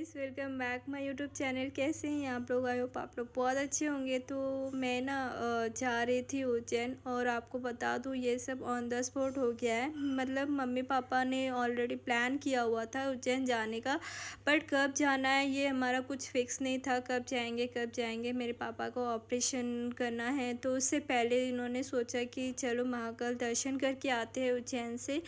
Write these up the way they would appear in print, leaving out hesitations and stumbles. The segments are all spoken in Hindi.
Guys, welcome back my YouTube channel. कैसे हैं आप लोग? आई होप आप लोग बहुत अच्छे होंगे। तो मैं ना जा रही थी उज्जैन, और आपको बता दूँ ये सब ऑन द स्पॉट हो गया है। मतलब मम्मी पापा ने ऑलरेडी प्लान किया हुआ था उज्जैन जाने का, बट कब जाना है ये हमारा कुछ फिक्स नहीं था। कब जाएंगे मेरे पापा को ऑपरेशन करना है, तो उससे पहले इन्होंने सोचा कि चलो महाकाल दर्शन करके आते हैं उज्जैन से,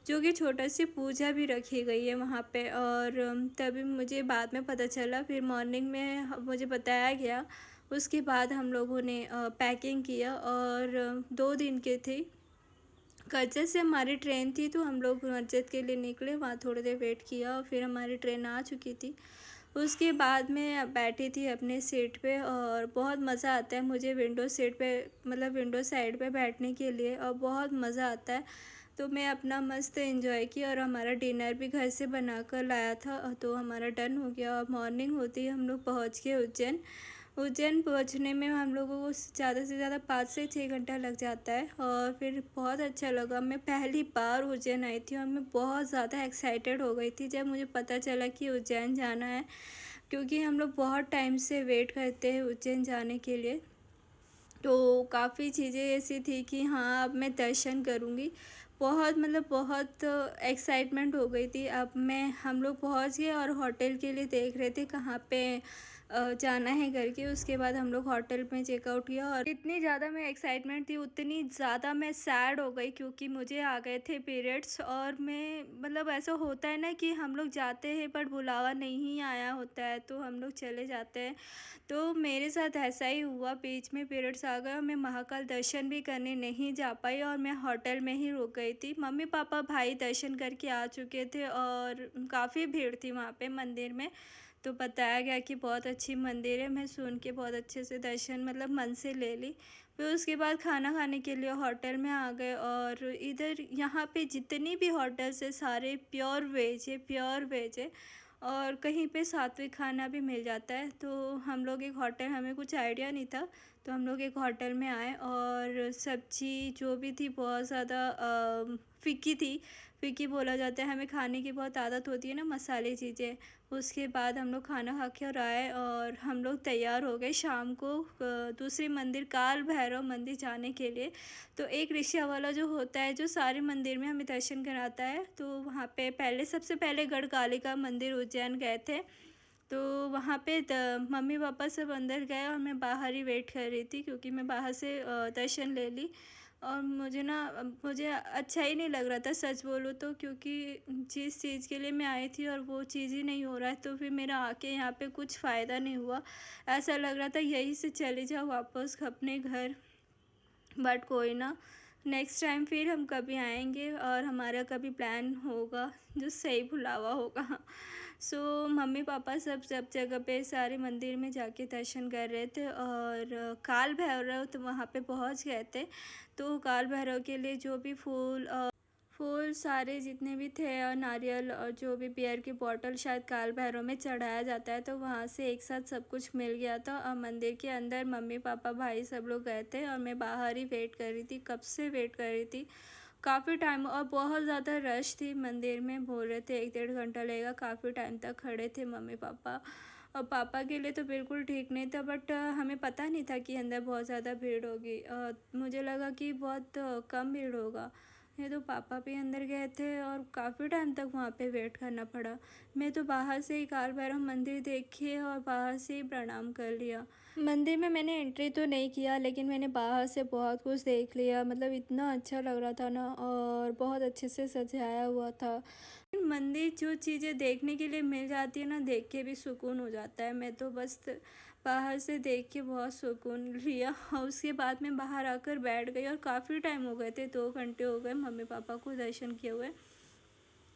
जो कि छोटा सी पूजा भी रखी गई है वहाँ पे। और तभी मुझे बाद में पता चला, फिर मॉर्निंग में मुझे बताया गया। उसके बाद हम लोगों ने पैकिंग किया, और 2 दिन के थे। कर्जत से हमारी ट्रेन थी, तो हम लोग कर्जत के लिए निकले, वहाँ थोड़ी देर वेट किया और फिर हमारी ट्रेन आ चुकी थी। उसके बाद मैं बैठी थी अपने सीट पे, और बहुत मज़ा आता है मुझे विंडो सीट पे, मतलब विंडो साइड पे बैठने के लिए, और बहुत मज़ा आता है। तो मैं अपना मस्त एंजॉय किया, और हमारा डिनर भी घर से बना कर लाया था, तो हमारा डन हो गया। और मॉर्निंग होती ही हम लोग पहुँच गए उज्जैन। उज्जैन पहुंचने में हम लोगों को ज़्यादा से ज़्यादा 5 से 6 घंटा लग जाता है। और फिर बहुत अच्छा लगा। मैं पहली बार उज्जैन आई थी, और मैं बहुत ज़्यादा एक्साइटेड हो गई थी जब मुझे पता चला कि उज्जैन जाना है, क्योंकि हम लोग बहुत टाइम से वेट करते हैं उज्जैन जाने के लिए। तो काफ़ी चीज़ें ऐसी थी कि हाँ, अब मैं दर्शन करूँगी। बहुत मतलब बहुत एक्साइटमेंट हो गई थी। अब हम लोग पहुँच गए, और होटल के लिए देख रहे थे कहाँ पे जाना है करके। उसके बाद हम लोग होटल में चेकआउट किया, और इतनी ज़्यादा मैं एक्साइटमेंट थी उतनी ज़्यादा मैं सैड हो गई, क्योंकि मुझे आ गए थे पीरियड्स। और मैं मतलब ऐसा होता है ना कि हम लोग जाते हैं बट बुलावा नहीं आया होता है, तो हम लोग चले जाते हैं। तो मेरे साथ ऐसा ही हुआ, बीच में पीरियड्स आ गए और मैं महाकाल दर्शन भी करने नहीं जा पाई, और मैं होटल में ही रुक गई थी। मम्मी पापा भाई दर्शन करके आ चुके थे, और काफ़ी भीड़ थी वहाँ पे मंदिर में। तो बताया गया कि बहुत अच्छी मंदिर है। मैं सुन के बहुत अच्छे से दर्शन मतलब मन से ले ली। फिर उसके बाद खाना खाने के लिए होटल में आ गए, और इधर यहाँ पे जितनी भी होटल्स है सारे प्योर वेज है, प्योर वेज है। और कहीं पे सात्विक खाना भी मिल जाता है। तो हम लोग एक होटल, हमें कुछ आइडिया नहीं था, तो हम लोग एक होटल में आए, और सब्जी जो भी थी बहुत ज़्यादा फीकी थी। फीकी बोला जाता है, हमें खाने की बहुत आदत होती है ना मसाले चीज़ें। उसके बाद हम लोग खाना खा के और आए, और हम लोग तैयार हो गए शाम को दूसरे मंदिर काल भैरव मंदिर जाने के लिए। तो एक रिक्शा वाला जो होता है, जो सारे मंदिर में हमें दर्शन कराता है, तो वहाँ पे पहले सबसे पहले गढ़कालिका मंदिर उज्जैन गए थे। तो वहाँ पे मम्मी पापा सब अंदर गए, और मैं बाहर ही वेट कर रही थी, क्योंकि मैं बाहर से दर्शन ले ली। और मुझे अच्छा ही नहीं लग रहा था, सच बोलूँ तो, क्योंकि जिस चीज़ के लिए मैं आई थी और वो चीज़ ही नहीं हो रहा है, तो फिर मेरा आके यहाँ पे कुछ फ़ायदा नहीं हुआ। ऐसा लग रहा था यहीं से चले जाओ वापस अपने घर। बट कोई ना, नेक्स्ट टाइम फिर हम कभी आएंगे, और हमारा कभी प्लान होगा जो सही बुलावा होगा। सो मम्मी पापा सब सब जगह पे सारे मंदिर में जाके दर्शन कर रहे थे, और काल भैरव तो वहाँ पे पहुँच गए थे। तो काल भैरव के लिए जो भी फूल सारे जितने भी थे, और नारियल, और जो भी बियर की बॉटल शायद काल भैरव में चढ़ाया जाता है, तो वहाँ से एक साथ सब कुछ मिल गया था। और मंदिर के अंदर मम्मी पापा भाई सब लोग गए थे, और मैं बाहर ही वेट कर रही थी, कब से वेट कर रही थी, काफ़ी टाइम। और बहुत ज़्यादा रश थी मंदिर में, बोल रहे थे 1-1.5 घंटा लगेगा। काफ़ी टाइम तक खड़े थे मम्मी पापा। और पापा के लिए तो बिल्कुल ठीक नहीं था, बट हमें पता नहीं था कि अंदर बहुत ज़्यादा भीड़ होगी। मुझे लगा कि बहुत कम भीड़ होगा। ये तो पापा भी अंदर गए थे, और काफ़ी टाइम तक वहाँ पे वेट करना पड़ा। मैं तो बाहर से ही काल भैरव मंदिर देखी, और बाहर से ही प्रणाम कर लिया। मंदिर में मैंने एंट्री तो नहीं किया, लेकिन मैंने बाहर से बहुत कुछ देख लिया। मतलब इतना अच्छा लग रहा था ना, और बहुत अच्छे से सजाया हुआ था मंदिर। जो चीज़ें देखने के लिए मिल जाती है ना, देख के भी सुकून हो जाता है। मैं तो बस बाहर से देख के बहुत सुकून लिया, और उसके बाद मैं बाहर आकर बैठ गई, और काफ़ी टाइम हो गए थे, 2 घंटे हो गए मम्मी पापा को दर्शन किए हुए।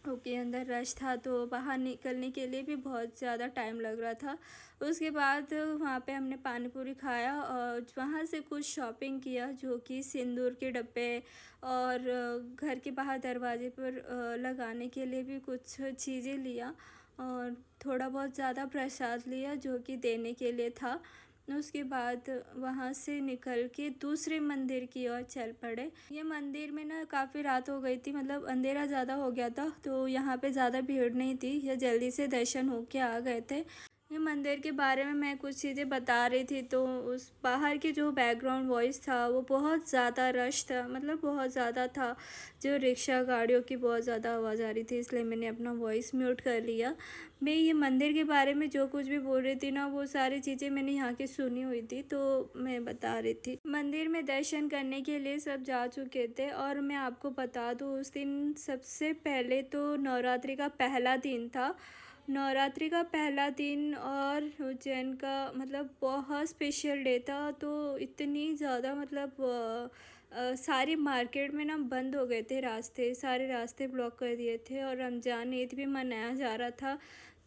ओके, अंदर रश था, तो बाहर निकलने के लिए भी बहुत ज़्यादा टाइम लग रहा था। उसके बाद वहाँ पे हमने पानी पूरी खाया, और वहाँ से कुछ शॉपिंग किया, जो कि सिंदूर के डब्बे, और घर के बाहर दरवाजे पर लगाने के लिए भी कुछ चीज़ें लिया, और थोड़ा बहुत ज़्यादा प्रसाद लिया जो कि देने के लिए था। उसके बाद वहाँ से निकल के दूसरे मंदिर की ओर चल पड़े। ये मंदिर में ना काफ़ी रात हो गई थी, मतलब अंधेरा ज़्यादा हो गया था, तो यहाँ पे ज़्यादा भीड़ नहीं थी, ये जल्दी से दर्शन होके आ गए थे। ये मंदिर के बारे में मैं कुछ चीज़ें बता रही थी, तो उस बाहर की जो बैकग्राउंड वॉइस था वो बहुत ज़्यादा रश था, मतलब बहुत ज़्यादा था। जो रिक्शा गाड़ियों की बहुत ज़्यादा आवाज़ आ रही थी, इसलिए मैंने अपना वॉइस म्यूट कर लिया। मैं ये मंदिर के बारे में जो कुछ भी बोल रही थी ना, वो सारी चीज़ें मैंने यहाँ की सुनी हुई थी, तो मैं बता रही थी। मंदिर में दर्शन करने के लिए सब जा चुके थे, और मैं आपको बता दूँ उस दिन सबसे पहले तो नवरात्रि का पहला दिन था। नवरात्रि का पहला दिन और उज्जैन का मतलब बहुत स्पेशल डे था, तो इतनी ज़्यादा मतलब सारी मार्केट में ना बंद हो गए थे रास्ते, सारे रास्ते ब्लॉक कर दिए थे, और रमज़ान ईद भी मनाया जा रहा था।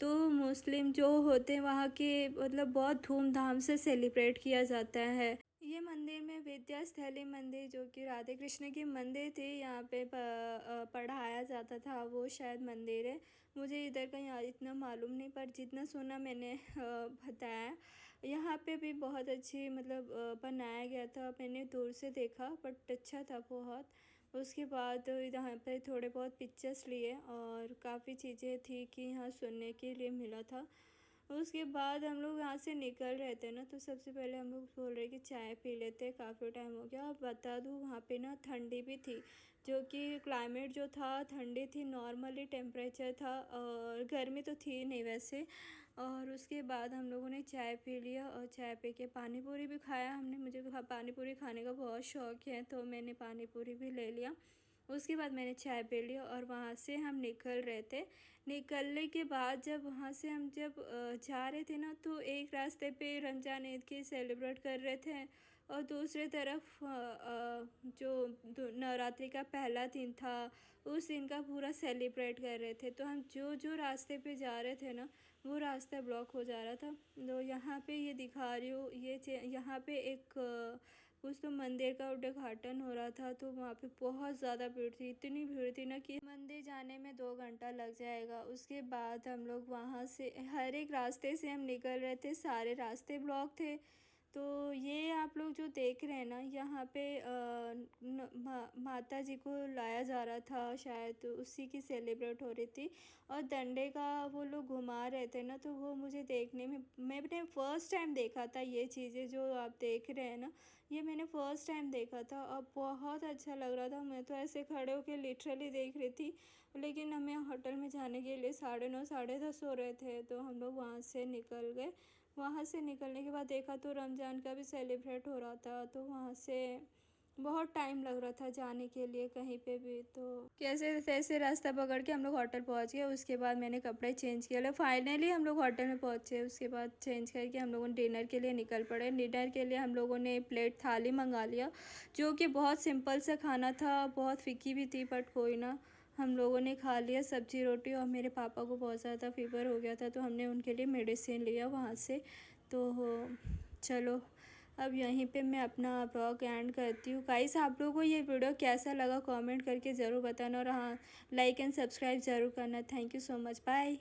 तो मुस्लिम जो होते हैं वहाँ के मतलब बहुत धूमधाम से सेलिब्रेट किया जाता है। ये मंदिर में विद्या स्थली मंदिर, जो कि राधे कृष्ण की मंदिर थी, यहाँ पे पढ़ाया जाता था, वो शायद मंदिर है। मुझे इधर का यहाँ इतना मालूम नहीं, पर जितना सुना मैंने बताया। यहाँ पे भी बहुत अच्छी मतलब बनाया गया था, मैंने दूर से देखा बट अच्छा था बहुत। उसके बाद यहाँ पे थोड़े बहुत पिक्चर्स लिए, और काफ़ी चीज़ें थी कि यहाँ सुनने के लिए मिला था। उसके बाद हम लोग यहाँ से निकल रहे थे ना, तो सबसे पहले हम लोग बोल रहे कि चाय पी लेते, काफ़ी टाइम हो गया। बता दूँ वहाँ पे ना ठंडी भी थी, जो कि क्लाइमेट जो था ठंडी थी, नॉर्मली टेम्परेचर था, और गर्मी तो थी नहीं वैसे। और उसके बाद हम लोगों ने चाय पी लिया, और चाय पी के पानी पूरी भी खाया हमने। मुझे पानी पूरी खाने का बहुत शौक़ है, तो मैंने पानी पूरी भी ले लिया। उसके बाद मैंने चाय पी ली, और वहाँ से हम निकल रहे थे। निकलने के बाद जब वहाँ से हम जा रहे थे ना, तो एक रास्ते पे रमज़ान ईद की सेलिब्रेट कर रहे थे, और दूसरे तरफ जो नवरात्रि का पहला दिन था, उस दिन का पूरा सेलिब्रेट कर रहे थे। तो हम जो जो रास्ते पे जा रहे थे ना, वो रास्ता ब्लॉक हो जा रहा था। तो यहाँ पे ये दिखा रही हूँ, यहाँ पे एक कुछ तो मंदिर का उद्घाटन हो रहा था, तो वहाँ पे बहुत ज़्यादा भीड़ थी, इतनी भीड़ थी ना कि मंदिर जाने में 2 घंटा लग जाएगा। उसके बाद हम लोग वहाँ से हर एक रास्ते से हम निकल रहे थे, सारे रास्ते ब्लॉक थे। तो ये आप लोग जो देख रहे हैं ना, यहाँ पे माता जी को लाया जा रहा था, शायद तो उसी की सेलिब्रेट हो रही थी, और डंडे का वो लोग घुमा रहे थे ना, तो वो मुझे देखने में, मैंने फ़र्स्ट टाइम देखा था ये चीज़ें जो आप देख रहे हैं ना, ये मैंने फ़र्स्ट टाइम देखा था, और बहुत अच्छा लग रहा था। मैं तो ऐसे खड़े होके लिटरली देख रही थी। लेकिन हमें होटल में जाने के लिए 9:30 10:30 हो रहे थे, तो हम लोग वहाँ से निकल गए। वहाँ से निकलने के बाद देखा तो रमज़ान का भी सेलिब्रेट हो रहा था, तो वहाँ से बहुत टाइम लग रहा था जाने के लिए कहीं पे भी। तो कैसे तैसे रास्ता पकड़ के हम लोग होटल पहुँच गए। उसके बाद मैंने कपड़े चेंज किए, फाइनली हम लोग होटल में पहुँचे। उसके बाद चेंज करके हम लोगों ने डिनर के लिए निकल पड़े। डिनर के लिए हम लोगों ने प्लेट थाली मंगा लिया, जो कि बहुत सिंपल सा खाना था, बहुत फीकी भी थी, बट कोई ना, हम लोगों ने खा लिया सब्जी रोटी। और मेरे पापा को बहुत ज़्यादा फीवर हो गया था, तो हमने उनके लिए मेडिसिन लिया वहाँ से। तो चलो, अब यहीं पे मैं अपना ब्लॉग एंड करती हूँ। गाइस, आप लोगों को ये वीडियो कैसा लगा कमेंट करके ज़रूर बताना, और हाँ, लाइक एंड सब्सक्राइब ज़रूर करना। Thank you so much, bye.